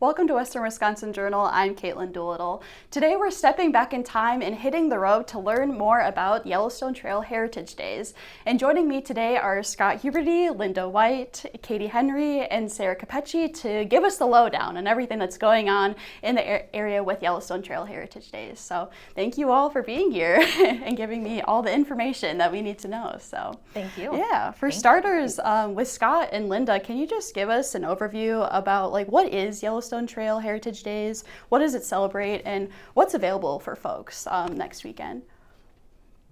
Welcome to Western Wisconsin Journal. I'm Kaitlyn Doolittle. Today we're stepping back in time and hitting the road to learn more about Yellowstone Trail Heritage Days. And joining me today are Scott Huberty, Linda White, Katie Henry, and Sarah Capecci to give us the lowdown on everything that's going on in the area with Yellowstone Trail Heritage Days. So thank you all for being here and giving me all the information that we need to know. So thank you. Yeah, for starters, with Scott and Linda, can you just give us an overview about what is Yellowstone Trail Heritage Days, what does it celebrate, and what's available for folks next weekend?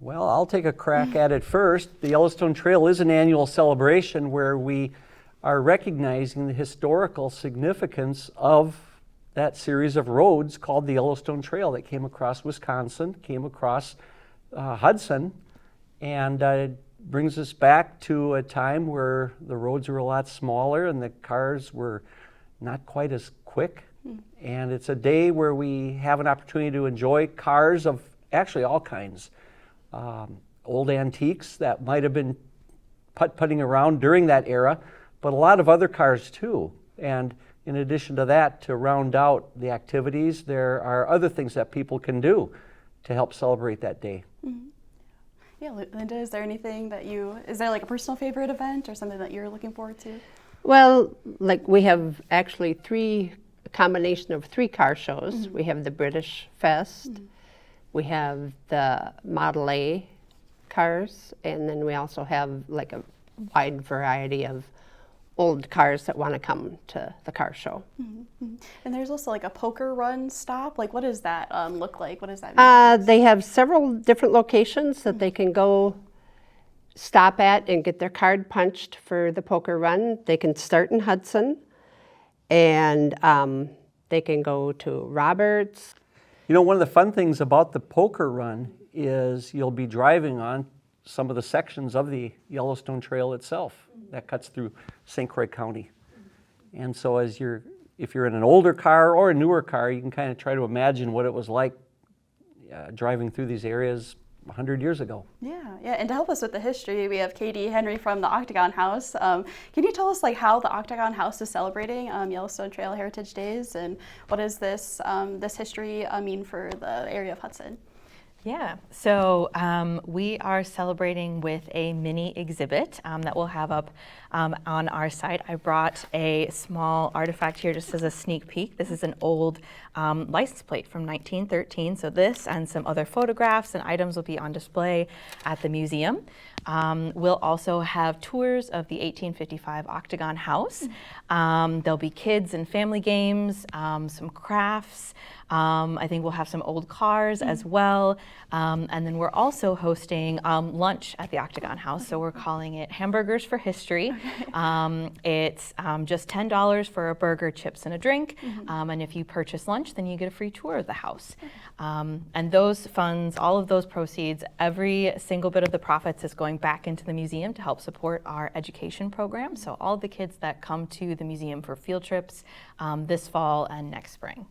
Well, I'll take a crack at it first. The Yellowstone Trail is an annual celebration where we are recognizing the historical significance of that series of roads called the Yellowstone Trail that came across Wisconsin, came across Hudson, and brings us back to a time where the roads were a lot smaller and the cars were not quite as quick. And it's a day where we have an opportunity to enjoy cars of actually all kinds. Old antiques that might have been putting around during that era, but a lot of other cars too. And in addition to that, to round out the activities, there are other things that people can do to help celebrate that day. Mm-hmm. Yeah, Linda, is there anything is there a personal favorite event or something that you're looking forward to? Well, we have actually a combination of three car shows. Mm-hmm. We have the British Fest, mm-hmm. we have the Model A cars, and then we also have a wide variety of old cars that want to come to the car show. Mm-hmm. And there's also a poker run stop. What does that look like? What does that mean? They have several different locations that they can go stop at and get their card punched for the poker run. They can start in Hudson, and they can go to Roberts. You know, one of the fun things about the poker run is you'll be driving on some of the sections of the Yellowstone Trail itself that cuts through St. Croix County. And so if you're in an older car or a newer car, you can kind of try to imagine what it was like driving through these areas 100 years ago. Yeah, and to help us with the history, we have Katie Henry from the Octagon House. Can you tell us how the Octagon House is celebrating Yellowstone Trail Heritage Days, and what does this history mean for the area of Hudson? Yeah, so we are celebrating with a mini exhibit that we'll have up on our site. I brought a small artifact here just as a sneak peek. This is an old license plate from 1913. So this and some other photographs and items will be on display at the museum. We'll also have tours of the 1855 Octagon House. There'll be kids and family games, some crafts. I think we'll have some old cars as well. And then we're also hosting lunch at the Octagon House. So we're calling it Hamburgers for History. It's just $10 for a burger, chips, and a drink. And if you purchase lunch, then you get a free tour of the house. And those funds, all of those proceeds, every single bit of the profits is going back into the museum to help support our education program. So all the kids that come to the museum for field trips this fall and next spring.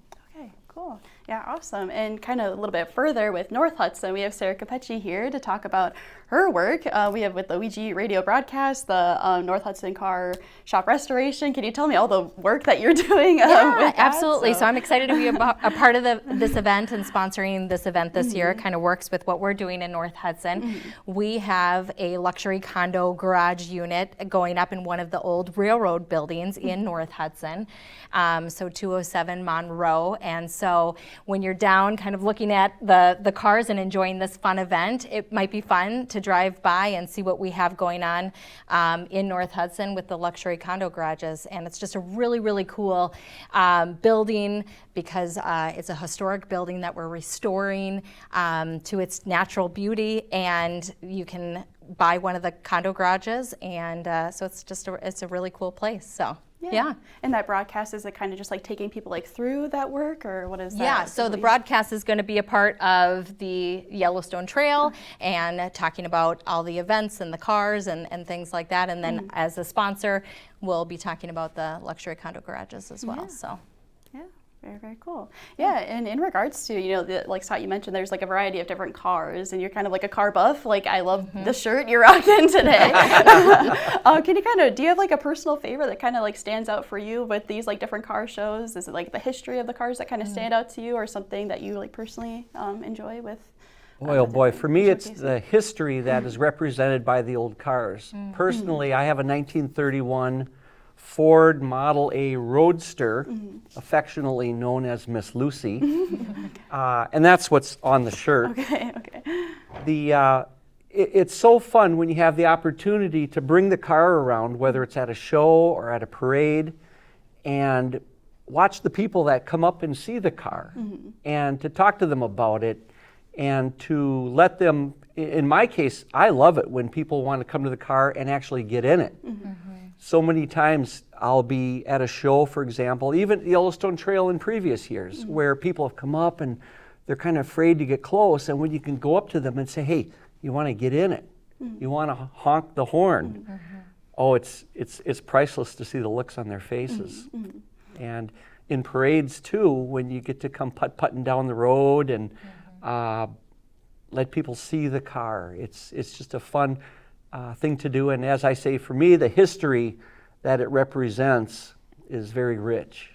Cool. Yeah, awesome. And kind of a little bit further with North Hudson, we have Sarah Capecci here to talk about her work. We have with the WG radio broadcast, the North Hudson car shop restoration. Can you tell me all the work that you're doing? Yeah, absolutely. So I'm excited to be a part of this event and sponsoring this event this year. It kind of works with what we're doing in North Hudson. We have a luxury condo garage unit going up in one of the old railroad buildings in North Hudson. So 207 Monroe. And so when you're down kind of looking at the cars and enjoying this fun event, it might be fun to drive by and see what we have going on in North Hudson with the luxury condo garages. And it's just a really, really cool building because it's a historic building that we're restoring to its natural beauty, and you can buy one of the condo garages, and so it's a really cool place. So. Yeah. And that broadcast, is it kind of just taking people through that work, or what is that? Yeah, so the broadcast is going to be a part of the Yellowstone Trail and talking about all the events and the cars and things like that. And then as a sponsor, we'll be talking about the luxury condo garages as well. So. Yeah. Very, very cool. Yeah, and in regards to, like Scott, you mentioned there's like a variety of different cars, and you're kind of like a car buff. Like, I love the shirt you're rocking today. Do you have like a personal favorite that kind of like stands out for you with these like different car shows? Is it like the history of the cars that kind of stand out to you, or something that you like personally enjoy with? Boy, oh boy, for me it's the history that is represented by the old cars. Personally, I have a 1931 Ford Model A Roadster, affectionately known as Miss Lucy, and that's what's on the shirt. Okay. It's so fun when you have the opportunity to bring the car around, whether it's at a show or at a parade, and watch the people that come up and see the car, and to talk to them about it, and to let them, in my case, I love it when people want to come to the car and actually get in it. So many times I'll be at a show, for example, even Yellowstone Trail in previous years, where people have come up and they're kind of afraid to get close, and when you can go up to them and say, hey, you want to get in it? You want to honk the horn? Oh, it's priceless to see the looks on their faces. And in parades too, when you get to come putt-putting down the road and let people see the car, it's just a fun thing to do. And as I say, for me, the history that it represents is very rich.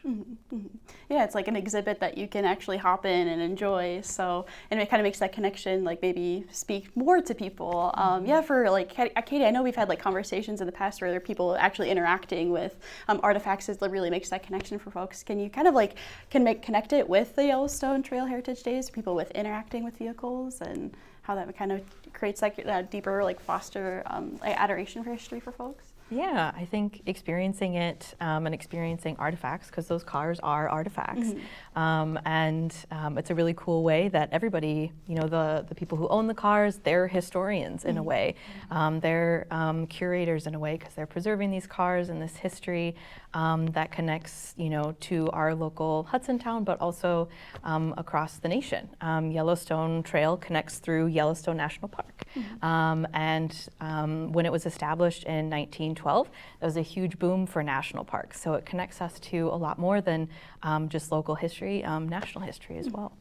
Yeah, it's like an exhibit that you can actually hop in and enjoy. So, and it kind of makes that connection, like maybe speak more to people. Yeah, for like Katie, I know we've had like conversations in the past where there are people actually interacting with artifacts. That really makes that connection for folks. Can you kind of like connect it with the Yellowstone Trail Heritage Days? People with interacting with vehicles and how that kind of creates that deeper, like foster adoration for history for folks. Yeah, I think experiencing it and experiencing artifacts, because those cars are artifacts, and it's a really cool way that everybody, the people who own the cars, they're historians in a way. They're curators in a way, because they're preserving these cars and this history that connects, to our local Hudson town, but also across the nation. Yellowstone Trail connects through Yellowstone National Park, and when it was established in 1912, there was a huge boom for national parks. So it connects us to a lot more than just local history, national history as well.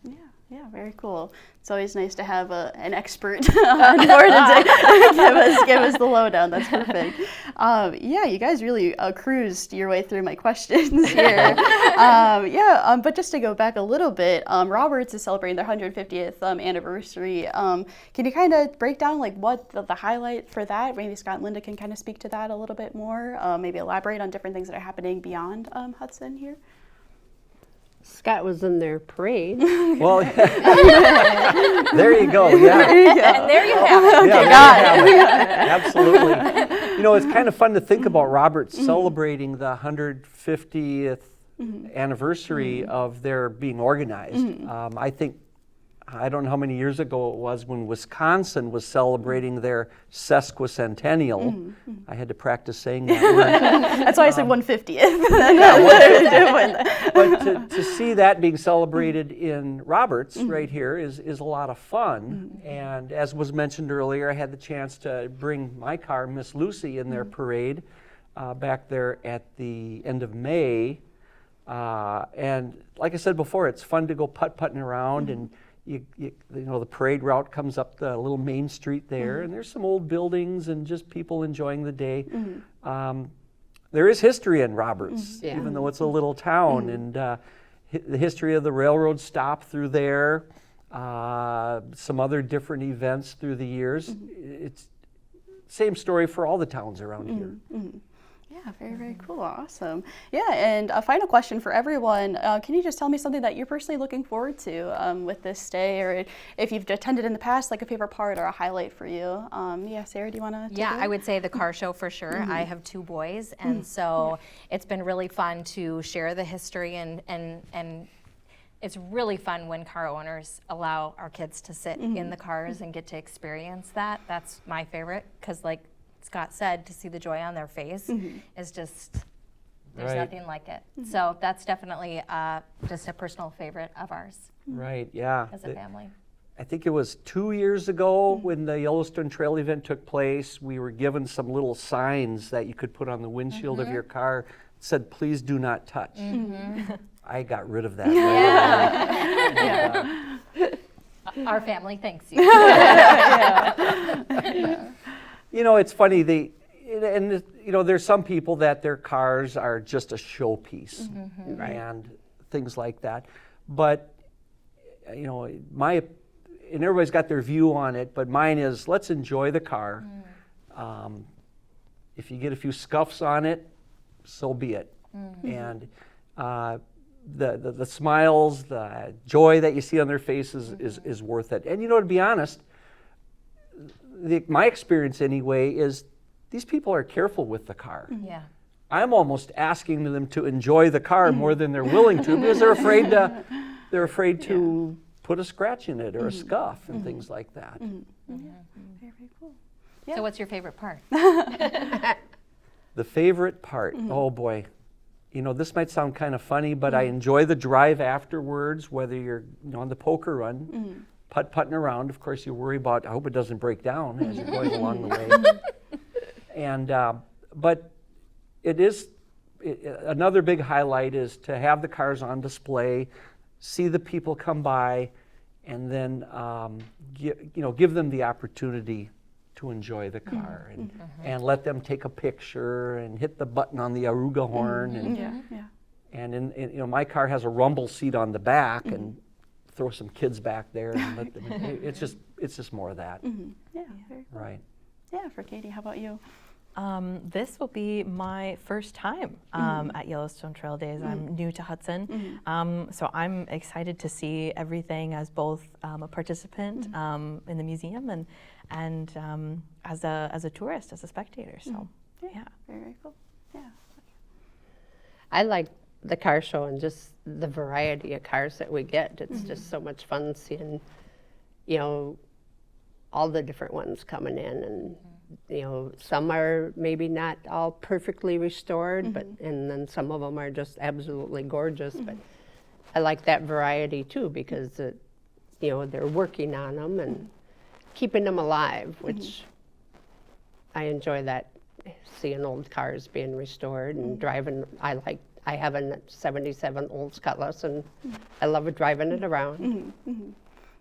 Yeah, very cool. It's always nice to have an expert on board to give us the lowdown. That's perfect. Yeah, you guys really cruised your way through my questions here. But just to go back a little bit, Roberts is celebrating their 150th anniversary. Can you kind of break down like what the highlight for that? Maybe Scott and Linda can kind of speak to that a little bit more. Maybe elaborate on different things that are happening beyond Hudson here. Scott was in their parade. Well, there you go. Yeah. And there you have it. Yeah, there you have it. Absolutely. It's kind of fun to think about Roberts celebrating the 150th anniversary of their being organized. I don't know how many years ago it was when Wisconsin was celebrating their sesquicentennial. I had to practice saying that word. That's why I said 150th. But to see that being celebrated in Roberts right here is a lot of fun. And as was mentioned earlier, I had the chance to bring my car, Miss Lucy, in their parade back there at the end of May. And like I said before, it's fun to go putt-putting around, and the parade route comes up the little main street there, and there's some old buildings and just people enjoying the day. There is history in Roberts, even though it's a little town, and the history of the railroad stop through there, some other different events through the years. It's same story for all the towns around here. Yeah, very, very cool. Awesome. Yeah, and a final question for everyone. Can you just tell me something that you're personally looking forward to with this day, or if you've attended in the past, like a favorite part or a highlight for you? Sarah, do you want to? Yeah, I would say the car show for sure. I have 2 boys, and so it's been really fun to share the history, and it's really fun when car owners allow our kids to sit in the cars and get to experience that. That's my favorite, because like Scott said, to see the joy on their face is just, there's nothing like it. So that's definitely just a personal favorite of ours. Right, yeah. As a family. I think it was 2 years ago when the Yellowstone Trail event took place. We were given some little signs that you could put on the windshield of your car said, "Please do not touch." I got rid of that. Our family thanks you. You know, it's funny. There's some people that their cars are just a showpiece and things like that. But and everybody's got their view on it. But mine is, let's enjoy the car. If you get a few scuffs on it, so be it. And the smiles, the joy that you see on their faces is worth it. And to be honest, my experience anyway is these people are careful with the car. Yeah. I'm almost asking them to enjoy the car more than they're willing to, because they're afraid to put a scratch in it or a scuff and things like that. Very cool. So what's your favorite part? The favorite part, oh boy. This might sound kind of funny, but I enjoy the drive afterwards, whether you're on the poker run, putting around. Of course, you worry about, I hope it doesn't break down as you're going along the way. And but another big highlight is to have the cars on display, see the people come by, and then give them the opportunity to enjoy the car and let them take a picture and hit the button on the Aruga horn and my car has a rumble seat on the back and throw some kids back there and let them. It's just more of that. Yeah, very cool. Right. Yeah, for Katie, how about you? This will be my first time at Yellowstone Trail Days. I'm new to Hudson, so I'm excited to see everything as both a participant in the museum and as a tourist, as a spectator. So, yeah. Very cool. Yeah. I like the car show and just the variety of cars that we get. It's just so much fun seeing, all the different ones coming in, and some are maybe not all perfectly restored, and then some of them are just absolutely gorgeous. But I like that variety too, because they're working on them and keeping them alive, which I enjoy that, seeing old cars being restored and driving. I have a 77 Olds Cutlass, and I love driving it around.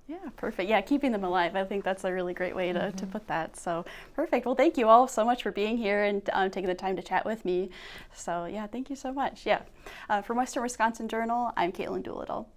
Yeah, perfect. Yeah, keeping them alive. I think that's a really great way to put that. So perfect. Well, thank you all so much for being here and taking the time to chat with me. So yeah, thank you so much. Yeah. From Western Wisconsin Journal, I'm Kaitlyn Doolittle.